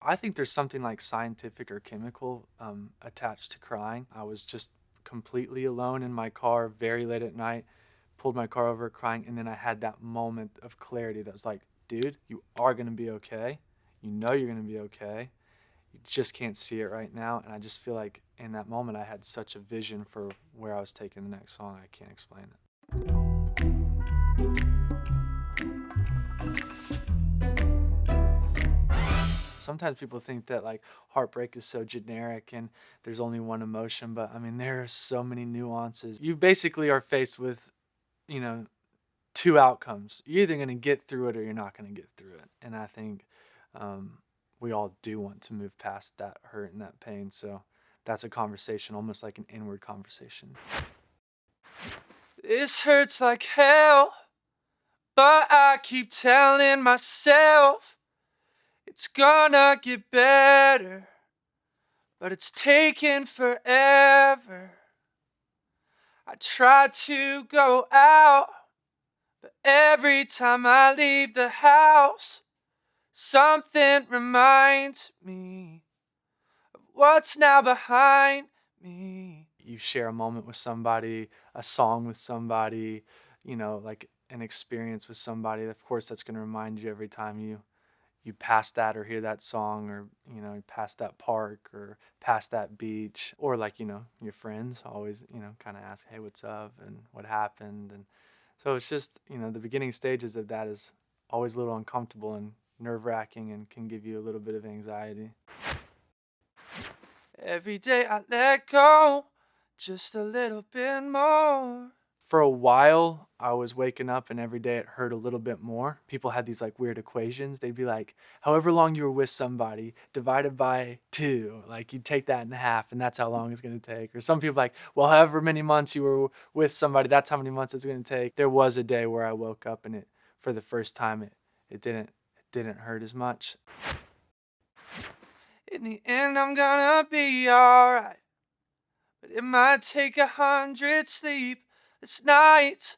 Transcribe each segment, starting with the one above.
I think there's something like scientific or chemical attached to crying. I was just completely alone in my car very late at night, pulled my car over crying, and then I had that moment of clarity that was like, dude, you are going to be okay. You know you're going to be okay. You just can't see it right now. And I just feel like in that moment, I had such a vision for where I was taking the next song. I can't explain it. Sometimes people think that like heartbreak is so generic and there's only one emotion, but I mean, there are so many nuances. You basically are faced with, you know, two outcomes. You're either going to get through it or you're not going to get through it. And I think we all do want to move past that hurt and that pain. So that's a conversation, almost like an inward conversation. This hurts like hell, but I keep telling myself it's gonna get better, but it's taking forever. I try to go out, but every time I leave the house, something reminds me of what's now behind me. You share a moment with somebody, a song with somebody, you know, like an experience with somebody. Of course, that's going to remind you every time you pass that or hear that song, or you know, you pass that park or pass that beach, or like, you know, your friends always, you know, kind of ask, hey, what's up and what happened. And so it's just, you know, the beginning stages of that is always a little uncomfortable and nerve-wracking and can give you a little bit of anxiety. Every day I let go just a little bit more. For a while, I was waking up and every day it hurt a little bit more. People had these like weird equations. They'd be like, however long you were with somebody divided by 2, like you take that in half and that's how long it's going to take. Or some people like, well, however many months you were with somebody, that's how many months it's going to take. There was a day where I woke up and for the first time, it didn't hurt as much. In the end, I'm gonna be alright, but it might take 100 sleepless nights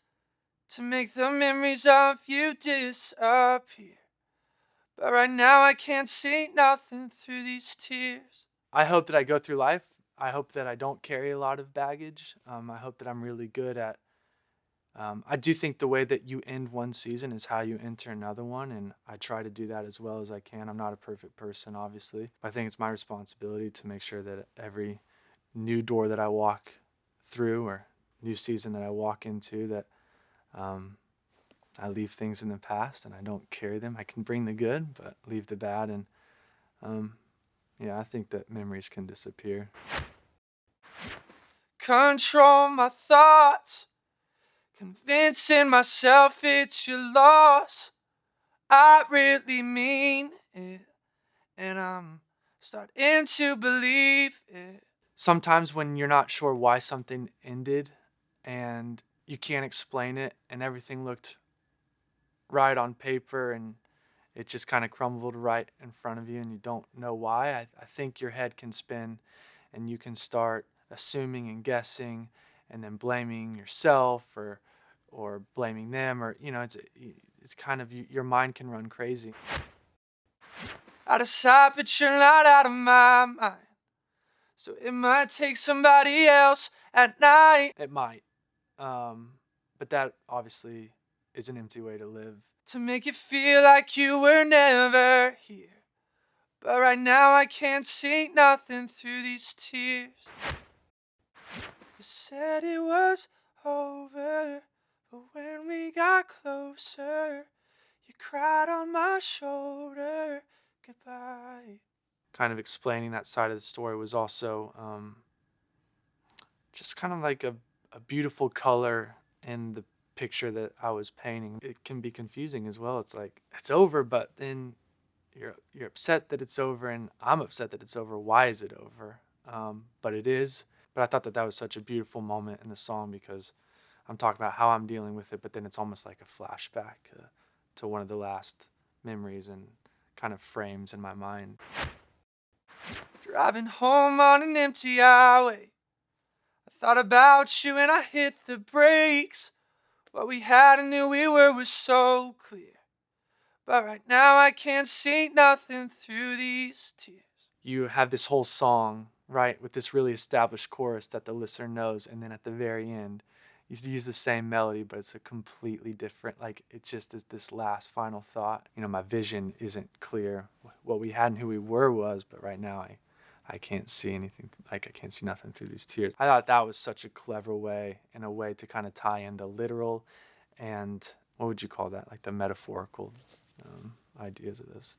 to make the memories of you disappear. But right now I can't see nothing through these tears. I hope that I go through life. I hope that I don't carry a lot of baggage. I hope that I'm really good at I do think the way that you end one season is how you enter another one, and I try to do that as well as I can. I'm not a perfect person, obviously, but I think it's my responsibility to make sure that every new door that I walk through or new season that I walk into, that I leave things in the past and I don't carry them. I can bring the good, but leave the bad. And yeah, I think that memories can disappear. Control my thoughts, convincing myself it's your loss. I really mean it, and I'm starting to believe it. Sometimes when you're not sure why something ended and you can't explain it and everything looked right on paper and it just kind of crumbled right in front of you and you don't know why, I think your head can spin and you can start assuming and guessing and then blaming yourself or blaming them, or you know, it's kind of, your mind can run crazy. Out of sight, but you're not out of my mind. So it might take somebody else at night. It might. But that obviously is an empty way to live. To make it feel like you were never here. But right now I can't see nothing through these tears. You said it was over, but when we got closer, you cried on my shoulder goodbye. Kind of explaining that side of the story was also just kind of like a beautiful color in the picture that I was painting. It can be confusing as well. It's like, it's over, but then you're upset that it's over, and I'm upset that it's over. Why is it over? But it is. But I thought that was such a beautiful moment in the song because I'm talking about how I'm dealing with it, but then it's almost like a flashback to one of the last memories and kind of frames in my mind. Driving home on an empty highway, I thought about you and I hit the brakes. What we had and knew we were was so clear, But right now I can't see nothing through these tears. You have this whole song, right, with this really established chorus that the listener knows, and then at the very end, you use the same melody, but it's a completely different, like, it just is this last final thought. You know, my vision isn't clear. What we had and who we were was, but right now I can't see anything, like I can't see nothing through these tears. I thought that was such a clever way, and a way to kind of tie in the literal and, what would you call that, like the metaphorical ideas of this.